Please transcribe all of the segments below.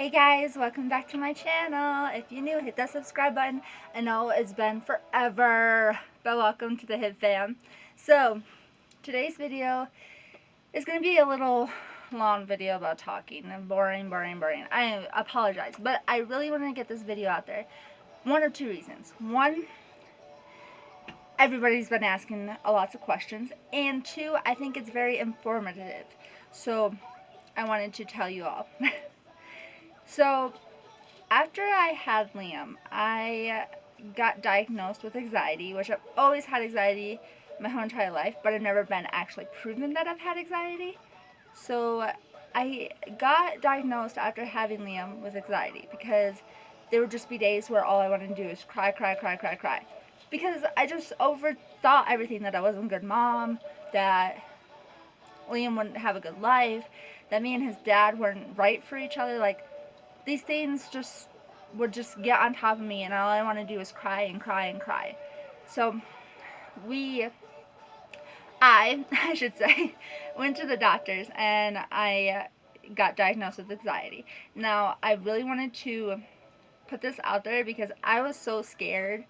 Hey guys, welcome back to my channel. If you're new, hit that subscribe button. I know it's been forever, but welcome to the Hip Fam. So, today's video is going to be a little long video about talking and boring. I apologize, but I really want to get this video out there. One or two reasons. One, everybody's been asking lots of questions, and two, I think it's very informative. So, I wanted to tell you all. So, after I had Liam, I got diagnosed with anxiety, which I've always had anxiety my whole entire life, but I've never been actually proven that I've had anxiety. So I got diagnosed after having Liam with anxiety because there would just be days where all I wanted to do is cry. Because I just overthought everything, that I wasn't a good mom, that Liam wouldn't have a good life, that me and his dad weren't right for each other. Like, these things just would just get on top of me, and all I want to do is cry. So we, I should say, went to the doctors, and I got diagnosed with anxiety. Now, I really wanted to put this out there because I was so scared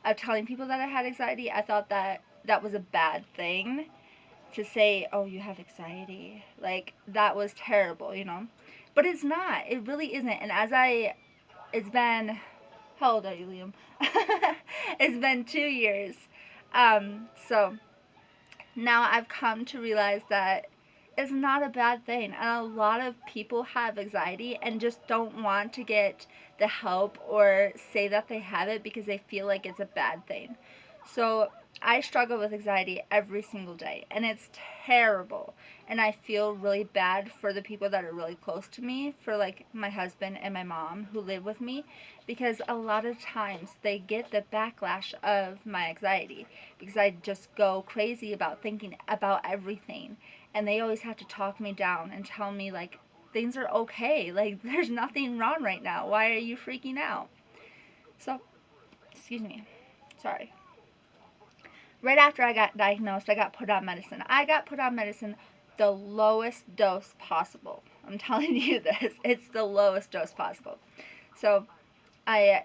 of telling people that I had anxiety. I thought that that was a bad thing to say, oh, you have anxiety. Like, that was terrible. But it's not. It really isn't. And it's been, how old are you, Liam? It's been 2 years. So now I've come to realize that it's not a bad thing. And a lot of people have anxiety and just don't want to get the help or say that they have it because they feel like it's a bad thing. So I struggle with anxiety every single day, and it's terrible. And I feel really bad for the people that are really close to me, for like my husband and my mom who live with me, because a lot of times they get the backlash of my anxiety because I just go crazy about thinking about everything. And they always have to talk me down and tell me, like, things are okay. Like, there's nothing wrong right now. Why are you freaking out? So, excuse me. Sorry. Right after I got diagnosed, I got put on medicine. I got put on medicine the lowest dose possible. I'm telling you this. It's the lowest dose possible. So I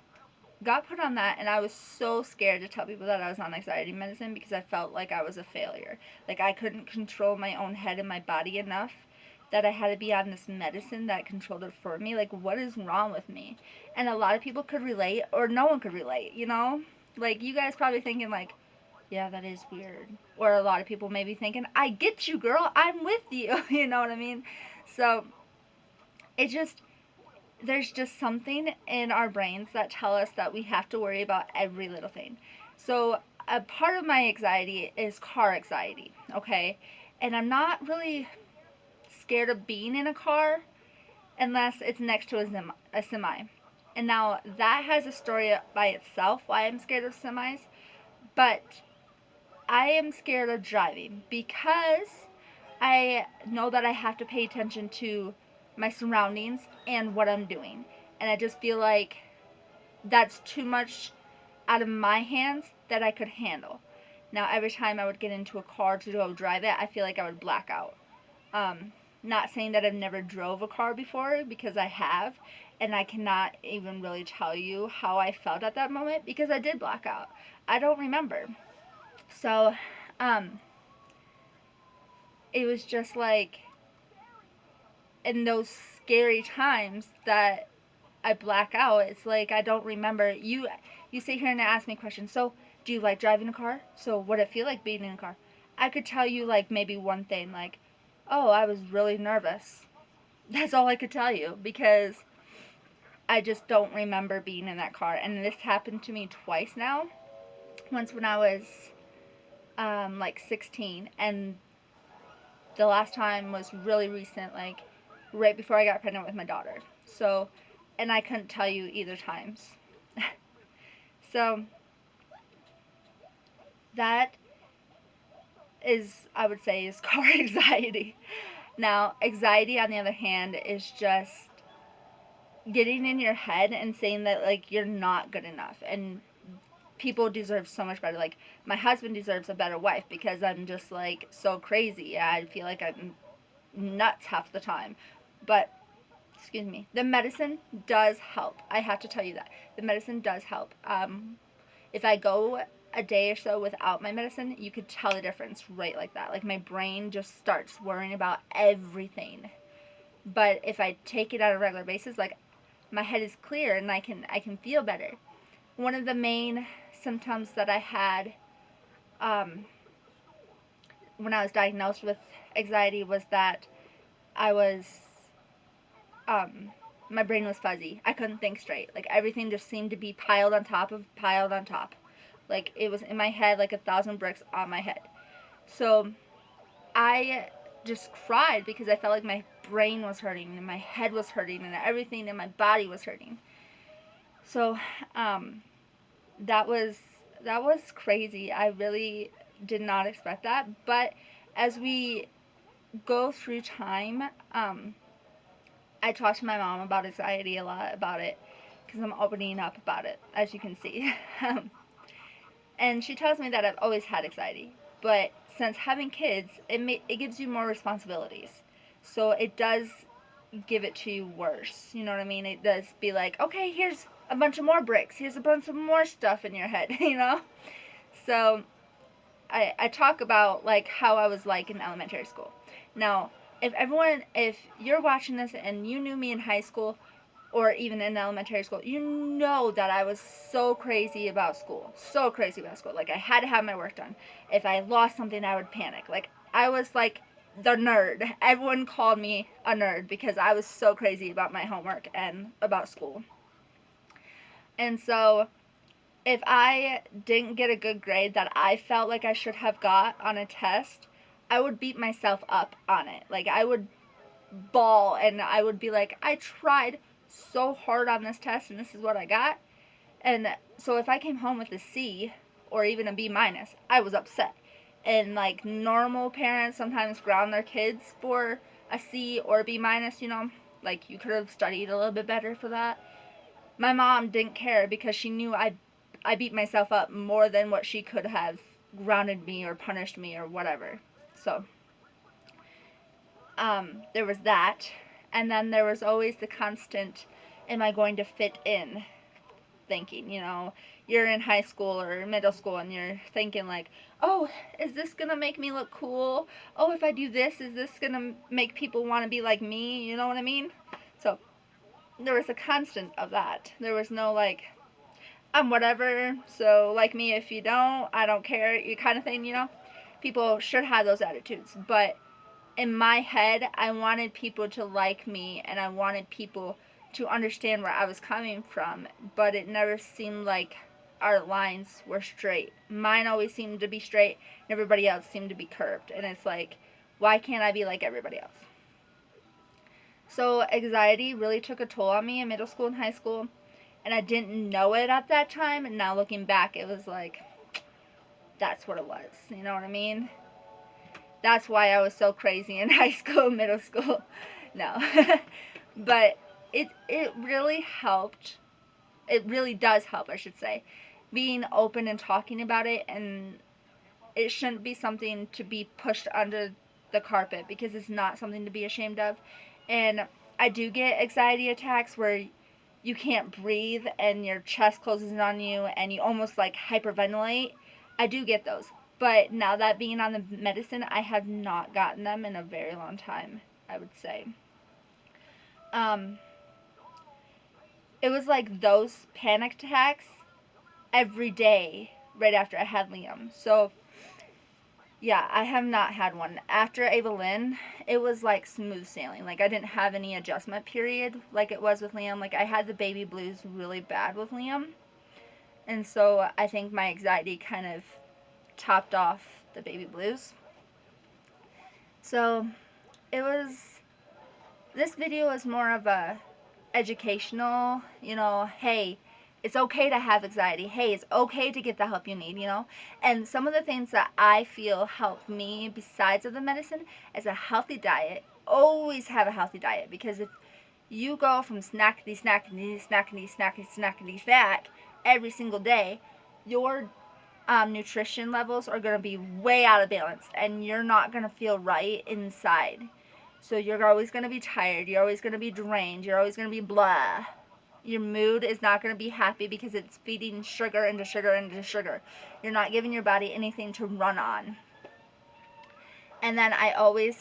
got put on that, and I was so scared to tell people that I was on anxiety medicine because I felt like I was a failure. Like, I couldn't control my own head and my body enough, that I had to be on this medicine that controlled it for me. Like, what is wrong with me? And a lot of people could relate, or no one could relate. Like, you guys probably thinking, like, yeah, that is weird. Or a lot of people may be thinking, I get you, girl. I'm with you. You know what I mean? So, it just, there's just something in our brains that tell us that we have to worry about every little thing. So, a part of my anxiety is car anxiety, okay? And I'm not really scared of being in a car unless it's next to a semi. And now that has a story by itself why I'm scared of semis, but I am scared of driving because I know that I have to pay attention to my surroundings and what I'm doing. And I just feel like that's too much out of my hands that I could handle. Now, every time I would get into a car to go drive it, I feel like I would black out. Not saying that I've never drove a car before, because I have, and I cannot even really tell you how I felt at that moment because I did black out. I don't remember. So, um, it was just like in those scary times that I black out. It's like I don't remember. You sit here and ask me questions. So, do you like driving a car? So, what it feel like being in a car? I could tell you like maybe one thing, like, oh, I was really nervous. That's all I could tell you because I just don't remember being in that car. And this happened to me twice now. Once when I was like 16, and the last time was really recent, like right before I got pregnant with my daughter. So, and I couldn't tell you either times. So, that is, I would say, is car anxiety. Now, anxiety, on the other hand, is just getting in your head and saying that, like, you're not good enough and people deserve so much better. Like, my husband deserves a better wife because I'm just, like, so crazy. I feel like I'm nuts half the time. But excuse me, the medicine does help. I have to tell you that. The medicine does help. If I go a day or so without my medicine, you could tell the difference right like that. Like my brain just starts worrying about everything. But if I take it on a regular basis, like my head is clear and I can feel better. One of the main symptoms that I had um, when I was diagnosed with anxiety was that I was um, my brain was fuzzy. I couldn't think straight. Like everything just seemed to be piled on top of piled on top. Like it was in my head like 1,000 bricks on my head. So I just cried because I felt like my brain was hurting and my head was hurting and everything in my body was hurting. So um, that was that was crazy. I really did not expect that. But as we go through time, I talk to my mom about anxiety a lot about it because I'm opening up about it, as you can see. And she tells me that I've always had anxiety, but since having kids, it gives you more responsibilities. So it does give it to you worse. You know what I mean? It does be like, okay, here's a bunch of more bricks. Here's a bunch of more stuff in your head, you know? So I talk about like how I was like in elementary school. Now, if you're watching this and you knew me in high school or even in elementary school, you know that I was so crazy about school. So crazy about school. Like I had to have my work done. If I lost something, I would panic. Like I was like the nerd. Everyone called me a nerd because I was so crazy about my homework and about school. And so if I didn't get a good grade that I felt like I should have got on a test, I would beat myself up on it. Like I would bawl and I would be like, I tried so hard on this test and this is what I got. And so if I came home with a C or even a B minus, I was upset. And like normal parents sometimes ground their kids for a C or a B minus, you know, like you could have studied a little bit better for that. My mom didn't care because she knew I beat myself up more than what she could have grounded me or punished me or whatever. So there was that. And then there was always the constant, am I going to fit in thinking, you know, you're in high school or middle school and you're thinking like, oh, is this going to make me look cool? Oh, if I do this, is this going to make people want to be like me? You know what I mean? So there was a constant of that. There was no like, I'm whatever, so like me if you don't, I don't care, you kind of thing, you know? People should have those attitudes, but in my head, I wanted people to like me and I wanted people to understand where I was coming from, but it never seemed like our lines were straight. Mine always seemed to be straight and everybody else seemed to be curved. And it's like, why can't I be like everybody else? So anxiety really took a toll on me in middle school and high school, and I didn't know it at that time. And now looking back, it was like, that's what it was. You know what I mean? That's why I was so crazy in high school, middle school. No. But it really helped. It really does help, I should say. Being open and talking about it, and it shouldn't be something to be pushed under the carpet because it's not something to be ashamed of. And I do get anxiety attacks where you can't breathe and your chest closes in on you and you almost like hyperventilate. I do get those. But now that being on the medicine, I have not gotten them in a very long time, I would say. Um, it was like those panic attacks every day right after I had Liam. So, yeah, I have not had one. After Evelyn, it was like smooth sailing. Like, I didn't have any adjustment period like it was with Liam. Like, I had the baby blues really bad with Liam. And so I think my anxiety kind of topped off the baby blues. So it was, this video is more of a educational, you know, hey, it's okay to have anxiety. Hey, it's okay to get the help you need, you know? And some of the things that I feel help me besides of the medicine is a healthy diet. Always have a healthy diet, because if you go from snackety, snackety, snackety, snackety, snackety, snack every single day, your nutrition levels are going to be way out of balance and you're not going to feel right inside. So you're always going to be tired. You're always going to be drained. You're always going to be blah. Your mood is not going to be happy because it's feeding sugar into sugar into sugar. You're not giving your body anything to run on. And then I always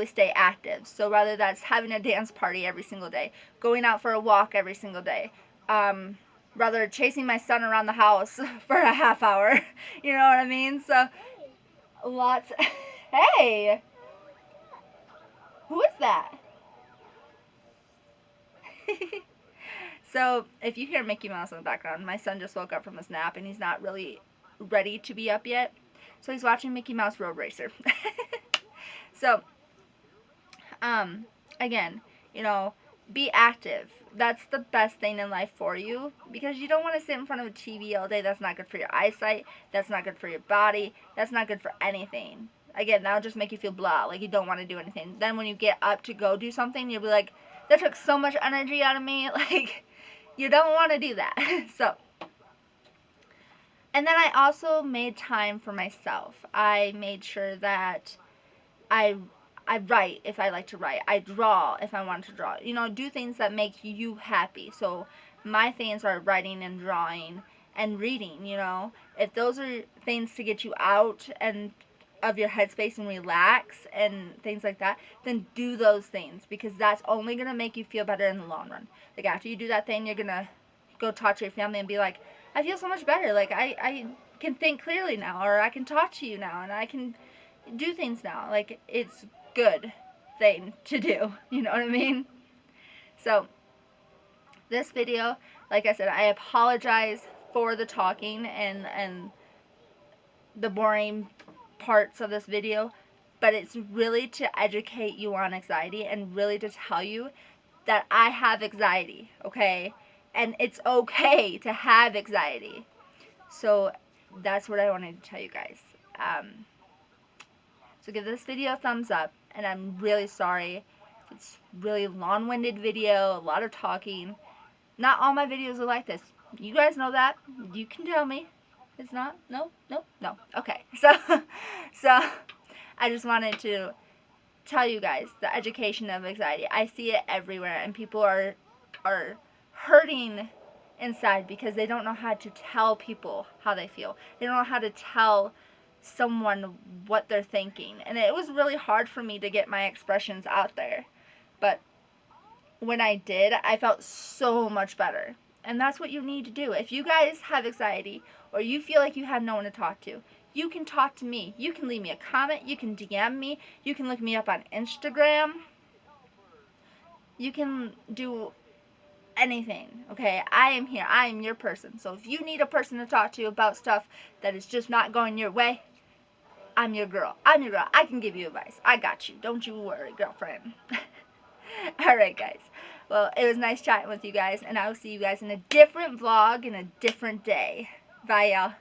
stay active. So whether that's having a dance party every single day, going out for a walk every single day, rather chasing my son around the house for a half hour. You know what I mean? So lots. Hey, who is that? So if you hear Mickey Mouse in the background, my son just woke up from his nap and he's not really ready to be up yet. So he's watching Mickey Mouse Road Racer. So, again, you know, be active. That's the best thing in life for you, because you don't want to sit in front of a TV all day. That's not good for your eyesight. That's not good for your body. That's not good for anything. Again, that'll just make you feel blah, like you don't want to do anything. Then when you get up to go do something, you'll be like, that took so much energy out of me. Like, you don't want to do that. So, and then I also made time for myself. I made sure that I write if I like to write. I draw if I want to draw. You know, do things that make you happy. So my things are writing and drawing and reading, you know. If those are things to get you out and of your headspace and relax and things like that, then do those things, because that's only going to make you feel better in the long run. Like, after you do that thing, you're going to go talk to your family and be like, I feel so much better. Like, I can think clearly now, or I can talk to you now, and I can do things now. Like, it's good thing to do. You know what I mean? So, this video, like I said, I apologize for the talking and the boring parts of this video, but it's really to educate you on anxiety and really to tell you that I have anxiety, okay? And it's okay to have anxiety. So that's what I wanted to tell you guys. So give this video a thumbs up, and I'm really sorry. It's really long-winded video, a lot of talking. Not all my videos are like this. You guys know that. You can tell me. It's not? No? No? No. Okay. So I just wanted to tell you guys the education of anxiety. I see it everywhere, and people are hurting inside because they don't know how to tell people how they feel. They don't know how to tell someone what they're thinking. And it was really hard for me to get my expressions out there. But when I did, I felt so much better. And that's what you need to do. If you guys have anxiety, or you feel like you have no one to talk to, you can talk to me. You can leave me a comment. You can DM me. You can look me up on Instagram. You can do anything, okay? I am here. I am your person. So if you need a person to talk to about stuff that is just not going your way, I'm your girl. I'm your girl. I can give you advice. I got you. Don't you worry, girlfriend. Alright, guys. Well, it was nice chatting with you guys, and I will see you guys in a different vlog in a different day. Bye, y'all.